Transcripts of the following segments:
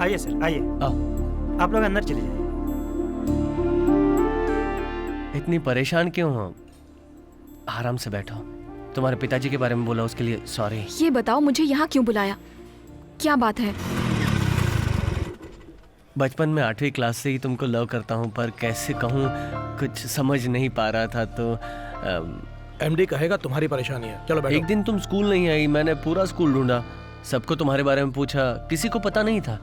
आइए सर, आइए। आओ। आप लोग अंदर चले जाइए। इतनी परेशान क्यों हो? आराम से बैठो। तुम्हारे पिताजी के बारे में बोला, उसके लिए सॉरी। ये बताओ मुझे यहाँ क्यों बुलाया? क्या बात है? बचपन में 8वीं क्लास से ही तुमको लव करता हूँ, पर कैसे कहूँ, कुछ समझ नहीं पा रहा था। तो एमडी कहेगा तुम्हारी परेशानी है। चलो बैठो। एक दिन तुम स्कूल नहीं आई, मैंने पूरा स्कूल ढूंढा, सबको तुम्हारे बारे में पूछा, किसी को पता नहीं था।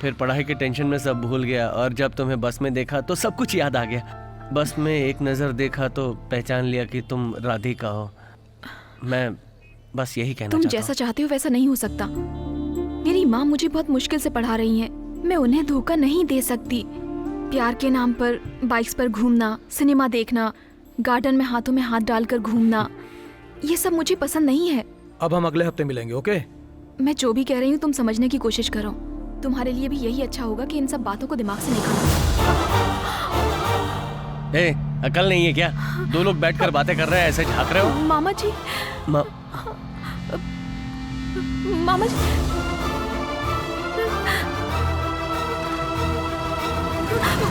फिर पढ़ाई के टेंशन में सब भूल गया, और जब तुम्हें बस में देखा तो सब कुछ याद आ गया। बस में एक नज़र देखा तो पहचान लिया कि तुम राधिका हो। मैं बस यही कहना तुम चाहता जैसा चाहते हो वैसा नहीं हो सकता। मेरी माँ मुझे बहुत मुश्किल से पढ़ा रही हैं। मैं उन्हें धोखा नहीं दे सकती। प्यार के नाम पर बाइक्स पर घूमना, सिनेमा देखना, गार्डन में हाथों में हाथ डालकर घूमना, ये सब मुझे पसंद नहीं है। अब हम अगले हफ्ते मिलेंगे, ओके? मैं जो भी कह रही हूँ तुम समझने की कोशिश करो। तुम्हारे लिए भी यही अच्छा होगा कि इन सब बातों को दिमाग से निकालो। ए, अकल नहीं है क्या? दो लोग बैठकर बातें कर रहे हैं, ऐसे झांक रहे हो? मामा जी, मामा जी,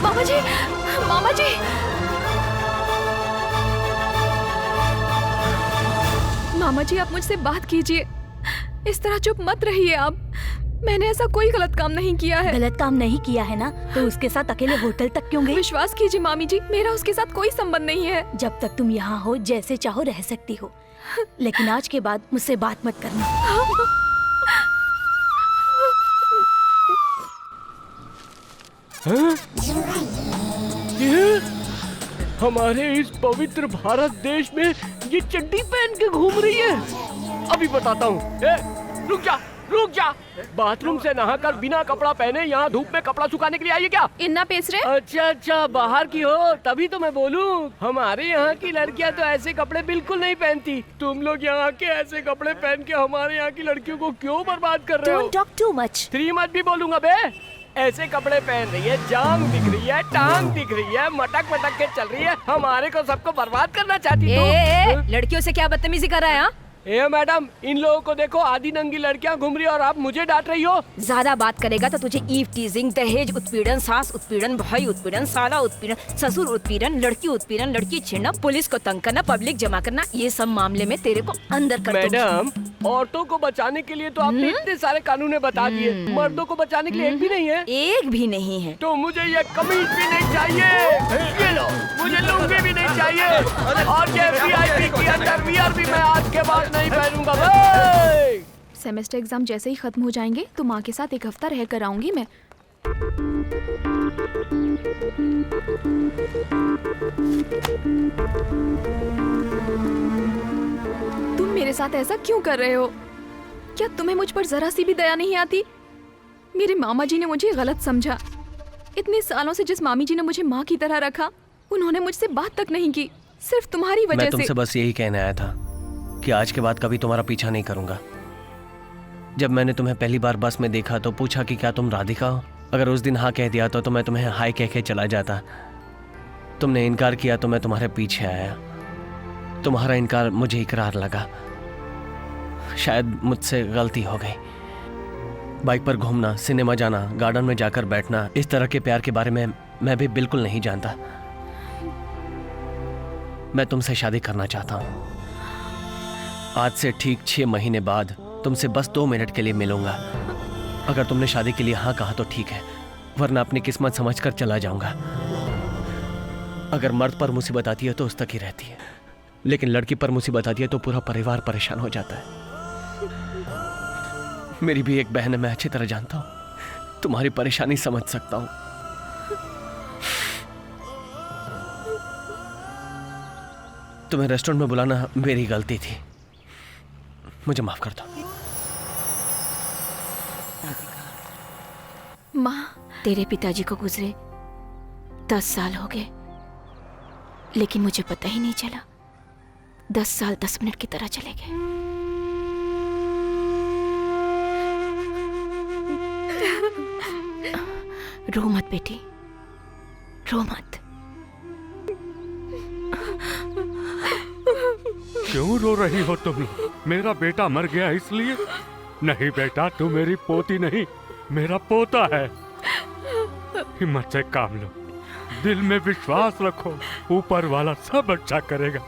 मामा जी, मामा जी, मामा जी, आप मुझसे बात कीजिए। इस तरह चुप मत रहिए आप। मैंने ऐसा कोई गलत काम नहीं किया है। गलत काम नहीं किया है ना, तो उसके साथ अकेले होटल तक क्यों गई? विश्वास कीजिए मामी जी, मेरा उसके साथ कोई संबंध नहीं है। जब तक तुम यहाँ हो जैसे चाहो रह सकती हो, लेकिन आज के बाद मुझसे बात मत करना। ये हमारे इस पवित्र भारत देश में ये चड्डी पहन के घूम रही है। अभी बताता हूँ। रुक जा, रुक जा। बाथरूम से नहाकर बिना कपड़ा पहने यहाँ धूप में कपड़ा सुखाने के लिए आई है क्या? इन्ना पेस रहे? अच्छा अच्छा, बाहर की हो तभी तो मैं बोलूँ। हमारे यहाँ की लड़कियाँ तो ऐसे कपड़े बिल्कुल नहीं पहनती। तुम लोग यहाँ के ऐसे कपड़े पहन के हमारे यहाँ की लड़कियों को क्यों बर्बाद कर रहे हो? Don't talk too much. 3 मत भी बोलूंगा बे। ऐसे कपड़े पहन रही है, जांग दिख रही है, टांग दिख रही है, मटक मटक के चल रही है, हमारे को सबको बर्बाद करना चाहती तू। लड़कियों से क्या बदतमीजी कर रहा है? ए मैडम, इन लोगों को देखो, आधी नंगी लड़कियां घूम रही है और आप मुझे डांट रही हो। ज्यादा बात करेगा तो तुझे ईव टीजिंग, दहेज उत्पीड़न, सास उत्पीड़न, भाई उत्पीड़न, साला उत्पीड़न, ससुर उत्पीड़न, लड़की छेड़ना, पुलिस को तंग करना, पब्लिक जमा करना, ये सब मामले में तेरे को अंदर कर दूंगी। मैडम, औरतों को बचाने के लिए तो आपने इतने सारे कानून बता दिए, मर्दों को बचाने के लिए एक भी नहीं है। एक भी नहीं है। तो मुझे ये कमीज भी नहीं चाहिए, ये लो, मुझे लुंगी भी नहीं चाहिए, और ये वीआईपी की अंडरवियर भी मैं आज के बाद नहीं पहनूंगा। सेमेस्टर एग्जाम जैसे ही खत्म हो जाएंगे तो माँ के साथ एक हफ्ता रह कर आऊंगी मैं। तुम मेरे साथ ऐसा क्यों कर रहे हो? क्या तुम्हें मुझ पर जरा सी भी दया नहीं आती? मेरे मामा जी ने मुझे गलत समझा। इतने सालों से जिस मामी जी ने मुझे माँ की तरह रखा, उन्होंने मुझसे बात तक नहीं की, सिर्फ तुम्हारी वजह से। मैं तुमसे बस यही कहने आया था कि आज के बाद कभी तुम्हारा पीछा नहीं करूंगा। जब मैंने तुम्हें पहली बार बस में देखा तो पूछा कि क्या तुम राधिका हो। अगर उस दिन हाँ कह दिया तो मैं तुम्हें हाय कह के चला जाता। तुमने इनकार किया तो मैं तुम्हारे पीछे आया। तुम्हारा इनकार मुझे इकरार लगा। शायद मुझसे गलती हो गई। बाइक पर घूमना, सिनेमा जाना, गार्डन में जाकर बैठना, इस तरह के प्यार के बारे में मैं भी बिल्कुल नहीं जानता। मैं तुमसे शादी करना चाहता हूँ। आज से ठीक 6 महीने बाद तुमसे बस 2 मिनट के लिए मिलूंगा। अगर तुमने शादी के लिए हाँ कहा तो ठीक है, वरना अपनी किस्मत समझकर चला जाऊंगा। अगर मर्द पर मुसीबत आती है तो उस तक ही रहती है, लेकिन लड़की पर मुसीबत आती है तो पूरा परिवार परेशान हो जाता है। मेरी भी एक बहन है, मैं अच्छी तरह जानता हूं। तुम्हारी परेशानी समझ सकता हूं। तुम्हें रेस्टोरेंट में बुलाना मेरी गलती थी, मुझे माफ कर दो। माँ, तेरे पिताजी को गुजरे 10 साल हो गए, लेकिन मुझे पता ही नहीं चला। 10 साल 10 मिनट की तरह चले गए। रो मत बेटी, रो मत। क्यों रो रही हो तुम? मेरा बेटा मर गया इसलिए? नहीं बेटा, तू मेरी पोती नहीं, मेरा पोता है। हिम्मत से काम लो, दिल में विश्वास रखो, ऊपर वाला सब अच्छा करेगा।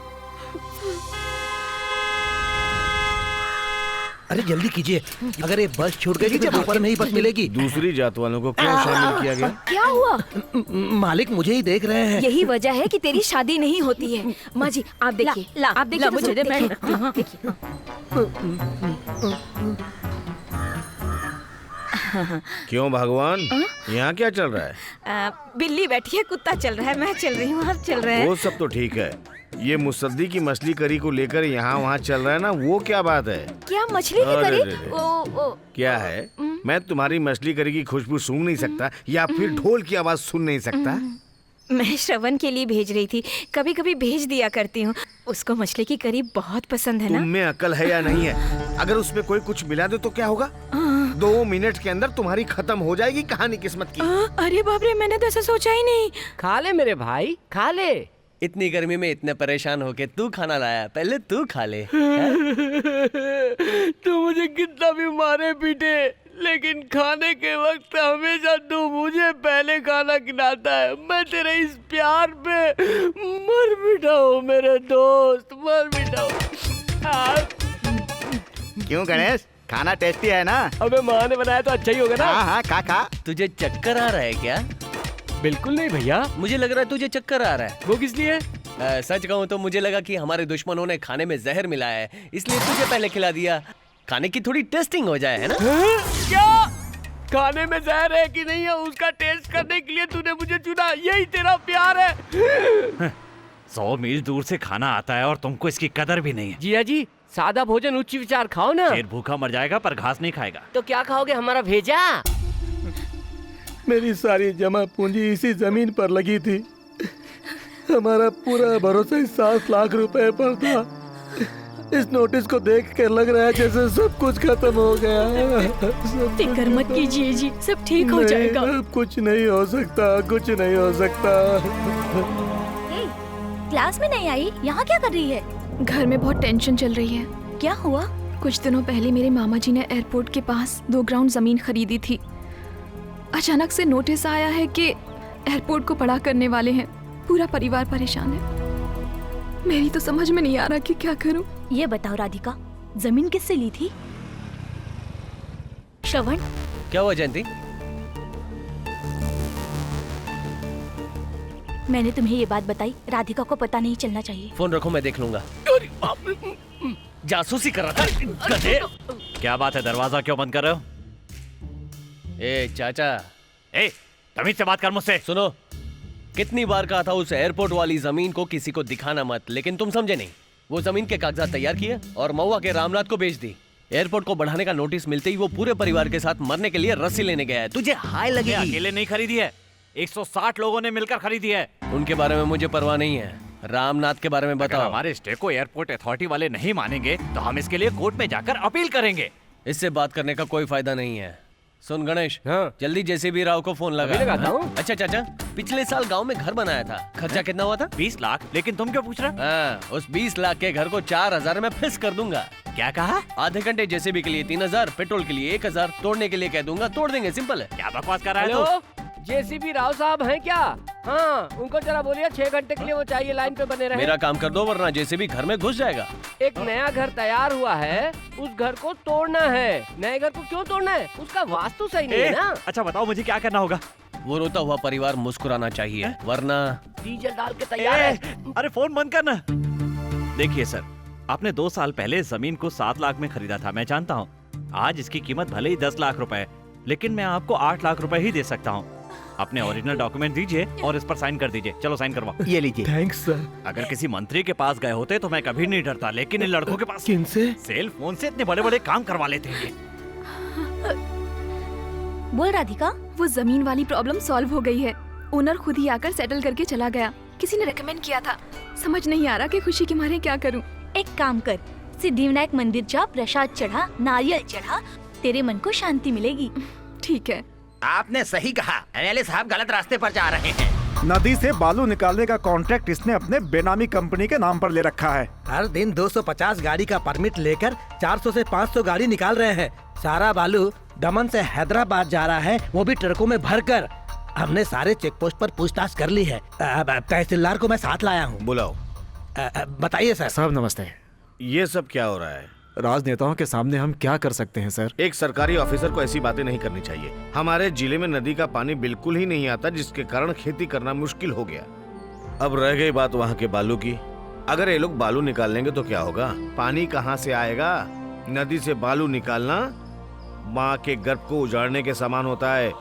अरे जल्दी कीजिए, अगर ये बस छूट गई तो दोपहर में ही बस मिलेगी। दूसरी जात वालों को क्यों शामिल किया गया? क्या हुआ? मालिक मुझे ही देख रहे हैं। यही वजह है कि तेरी शादी नहीं होती है। माँ जी आप देखिए, आप देखिए, मुझे दे, मैं देखिए। क्यों भगवान, यहाँ क्या चल रहा है? बिल्ली बैठी है, कुत्ता चल रहा है, मैं चल रही हूँ, आप चल रहे हैं। वो सब तो ठीक है, ये मुसद्दी की मछली करी को लेकर यहाँ वहाँ चल रहा है ना, वो क्या बात है? क्या मछली की अरे करी? रे रे। ओ क्या है, मैं तुम्हारी मछली करी की खुशबू सूंघ नहीं सकता या फिर ढोल की आवाज सुन नहीं सकता? मैं श्रवण के लिए भेज रही थी, कभी कभी भेज दिया करती हूँ। उसको मछली की करी बहुत पसंद है ना। तुम में अकल है या नहीं है? अगर उसमें कोई कुछ मिला दे तो क्या होगा? 2 मिनट के अंदर तुम्हारी खत्म हो जाएगी कहानी किस्मत की। अरे बाप रे, मैंने तो ऐसा सोचा ही नहीं। खा ले मेरे भाई, खा ले। इतनी गर्मी में इतने परेशान होके तू खाना लाया, पहले तू खा ले। तू मुझे कितना भी मारे पीटे, लेकिन खाने के वक्त हमेशा तू मुझे पहले खाना खिलाता है। मैं तेरे इस प्यार पे मर मिटा हूँ मेरे दोस्त, मर मिटा हूँ। क्यों गणेश, खाना टेस्टी है ना? अबे माँ ने बनाया तो अच्छा ही होगा ना। हाँ हाँ, खा खा। तुझे चक्कर आ रहा है क्या? बिल्कुल नहीं भैया। मुझे लग रहा है तुझे चक्कर आ रहा है। वो किस लिए? सच कहूँ तो मुझे लगा कि हमारे दुश्मनों ने खाने में जहर मिलाया है, इसलिए तुझे पहले खिला दिया। खाने की थोड़ी टेस्टिंग हो जाए, है ना? क्या खाने में जहर है कि नहीं है उसका टेस्ट करने के लिए तूने मुझे चुना? यही तेरा प्यार है? 100 मील दूर से खाना आता है और तुमको इसकी कदर भी नहीं है। जिया जी, सादा भोजन उच्च विचार खाओ ना। शेर भूखा मर जाएगा पर घास नहीं खाएगा। तो क्या खाओगे, हमारा भेजा? मेरी सारी जमा पूंजी इसी जमीन पर लगी थी। हमारा पूरा भरोसा इस 7 लाख रुपए पर था। इस नोटिस को देख कर लग रहा है जैसे सब कुछ खत्म हो गया। फिक्र मत कीजिए जी, सब ठीक हो जाएगा। अब कुछ नहीं हो सकता, कुछ नहीं हो सकता। क्लास में नहीं आई, यहाँ क्या कर रही है? घर में बहुत टेंशन चल रही है। क्या हुआ? कुछ दिनों पहले मेरे मामा जी ने एयरपोर्ट के पास 2 ग्राउंड जमीन खरीदी थी। अचानक से नोटिस आया है कि एयरपोर्ट को बड़ा करने वाले हैं। पूरा परिवार परेशान है। मेरी तो समझ में नहीं आ रहा कि क्या करूं। ये बताओ राधिका, जमीन किससे ली थी? श्रवण, क्या हुआ जयंती? मैंने तुम्हें ये बात बताई, राधिका को पता नहीं चलना चाहिए। फोन रखो, मैं देख लूंगा। जासूसी कर रहा था गधे। क्या बात है, दरवाजा क्यों बंद कर रहे हो? ए चाचा, ए, तमीज से बात कर मुझसे। सुनो, कितनी बार कहा था उस एयरपोर्ट वाली जमीन को किसी को दिखाना मत, लेकिन तुम समझे नहीं। वो जमीन के कागजात तैयार किए और महुआ के रामनाथ को बेच दी। एयरपोर्ट को बढ़ाने का नोटिस मिलते ही वो पूरे परिवार के साथ मरने के लिए रस्सी लेने गया है। तुझे हाय ये लगेगी। अकेले नहीं खरीदी है, 160 लोगों ने मिलकर खरीदी है। उनके बारे में मुझे परवाह नहीं है, रामनाथ के बारे में अगर बताओ। हमारे स्टे को एयरपोर्ट अथॉरिटी वाले नहीं मानेंगे तो हम इसके लिए कोर्ट में जाकर अपील करेंगे। इससे बात करने का कोई फायदा नहीं है। सुन गणेश, हाँ। जल्दी जेसीबी राव को फोन लगा। अभी लगाता हूँ। अच्छा चाचा, पिछले साल गांव में घर बनाया था, खर्चा कितना हुआ था? 20 लाख। लेकिन तुम क्यों पूछ रहे? हाँ, उस 20 लाख के घर को 4000 में फिक्स कर दूंगा। क्या कहा? आधे घंटे जेसीबी के लिए 3000, पेट्रोल के लिए 1000, तोड़ने के लिए कह दूंगा, तोड़ देंगे। सिंपल है। क्या बकवास कर रहा है हेलो, तू? जेसीबी राव साहब हैं क्या? हाँ, उनको जरा बोलिए 6 घंटे के लिए वो चाहिए, लाइन पे बने रहे। मेरा काम कर दो वरना जेसीबी घर में घुस जाएगा। एक नया घर तैयार हुआ है, उस घर को तोड़ना है। नए घर को क्यों तोड़ना है? उसका वास्तु सही नहीं है ना। अच्छा बताओ मुझे क्या करना होगा? वो रोता हुआ परिवार मुस्कुराना चाहिए, वरना डीजल डाल के तैयार है। अरे फोन बंद करना। देखिए सर, आपने 2 साल पहले जमीन को 7 लाख में खरीदा था, मैं जानता हूँ। आज इसकी कीमत भले ही 10 लाख रुपए है, लेकिन मैं आपको 8 लाख रुपए ही दे सकता हूँ। अपने ओरिजिनल डॉक्यूमेंट दीजिए और इस पर साइन कर दीजिए। चलो साइन करवाओ। ये लीजिए। Thanks sir. अगर किसी मंत्री के पास गए होते तो मैं कभी नहीं डरता, लेकिन इन लड़कों के पास किनसे? सेल फोन से इतने बड़े बड़े काम करवा लेते हैं। बोल राधिका। वो जमीन वाली प्रॉब्लम सॉल्व हो गई है। ओनर खुद ही आकर सेटल करके चला गया। किसी ने रेकमेंड किया था। समझ नहीं आ रहा कि खुशी के मारे क्या करूं। एक काम कर, सिद्धिविनायक मंदिर जा, प्रसाद चढ़ा, नारियल चढ़ा, तेरे मन को शांति मिलेगी। ठीक है। आपने सही कहा, एमएलए साहब गलत रास्ते पर जा रहे हैं। नदी से बालू निकालने का कॉन्ट्रैक्ट इसने अपने बेनामी कंपनी के नाम पर ले रखा है। हर दिन 250 गाड़ी का परमिट लेकर 400 से 500 गाड़ी निकाल रहे हैं। सारा बालू दमन से हैदराबाद जा रहा है, वो भी ट्रकों में भरकर। हमने सारे चेक पोस्ट पर पूछताछ कर ली है। अब तहसीलदार को मैं साथ लाया हूँ। बुलाओ। बताइए सर। साहब नमस्ते। ये सब क्या हो रहा है? राजनेताओं के सामने हम क्या कर सकते हैं सर? एक सरकारी ऑफिसर को ऐसी बातें नहीं करनी चाहिए। हमारे जिले में नदी का पानी बिल्कुल ही नहीं आता, जिसके कारण खेती करना मुश्किल हो गया। अब रह गई बात वहाँ के बालू की। अगर ये लोग बालू निकाल लेंगे तो क्या होगा? पानी कहाँ से आएगा? नदी से बालू निकालना माँ के गर्भ को उजाड़ने के समान होता है।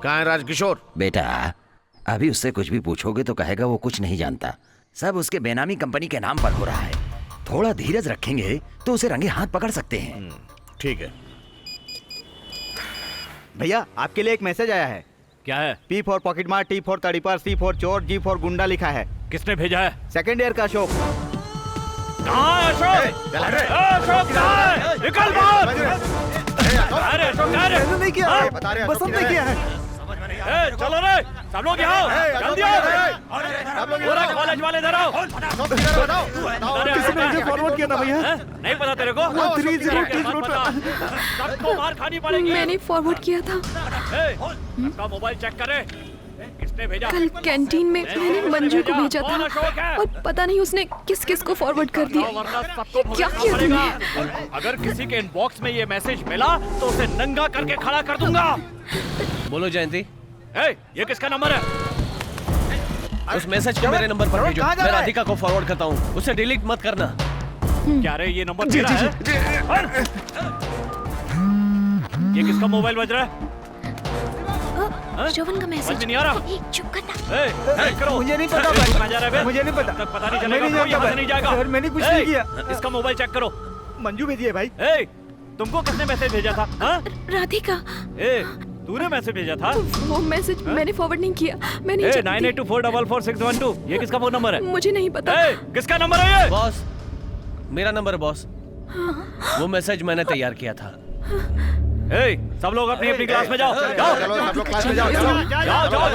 कहाँ है राजकिशोर? बेटा, अभी उससे कुछ भी पूछोगे तो कहेगा वो कुछ नहीं जानता। सब उसके बेनामी कंपनी के नाम पर हो रहा है। थोड़ा धीरज रखेंगे तो उसे रंगे हाथ पकड़ सकते हैं। ठीक है। भैया आपके लिए एक मैसेज आया है। क्या है? P फॉर पॉकेट मार, T फॉर तड़ीपार, C फॉर चोर, G फॉर गुंडा लिखा है। किसने भेजा है? सेकेंड ईयर का अशोक। कहाँ है अशोक? अशोक कहाँ है? निकल बाहर! अरे अशोक कहाँ है? नहीं किया है, बसंत ने किया है। चलो रे, सब लोग यहाँ जल्दी आओ। पूरा कॉलेज वाले इधर आओ। किसी ने मुझे फॉरवर्ड किया था भैया। नहीं पता तेरे को? 30 सबको मार खानी पड़ेगी। मैंने फॉरवर्ड किया था। उसका मोबाइल चेक करे। किसने भेजा? कल कैंटीन में मैंने मंजू को भेजा था और पता नहीं उसने किस किस को फॉरवर्ड कर दिया। क्या किया तुमने? अगर किसी के इनबॉक्स में ये मैसेज मिला तो उसे नंगा करके खड़ा कर दूंगा। बोलो जयंती। ये किसका नंबर है? उस मैसेज को मेरे नंबर पर भेजो। मैं राधिका को फॉरवर्ड करता हूँ, उसे डिलीट मत करना। क्या रे, ये नंबर तेरा है? ये किसका मोबाइल बज रहा है? श्रवण का मैसेज नहीं आ रहा। चुप करना। मुझे नहीं पता भाई, मुझे नहीं पता। तक पता नहीं चलेगा, कोई यहाँ से नहीं जाएगा। सर मैंने कुछ नहीं किया। इसका मोबाइल चेक करो। मंजू भेजी है भाई। तुमको किसने मैसेज भेजा था? राधिका। तूने मैसेज भेजा था? वो मैसेज मैंने फॉरवर्ड नहीं किया। मैं नहीं जानती। 9824444612। ये किसका फोन नंबर है? मुझे नहीं पता। किसका नंबर है ये? बॉस, मेरा नंबर है बॉस। वो मैसेज मैंने तैयार किया था। सब लोग अपनी अपनी क्लास में जाओ। चलो सब लोग क्लास में जाओ। जाओ जाओ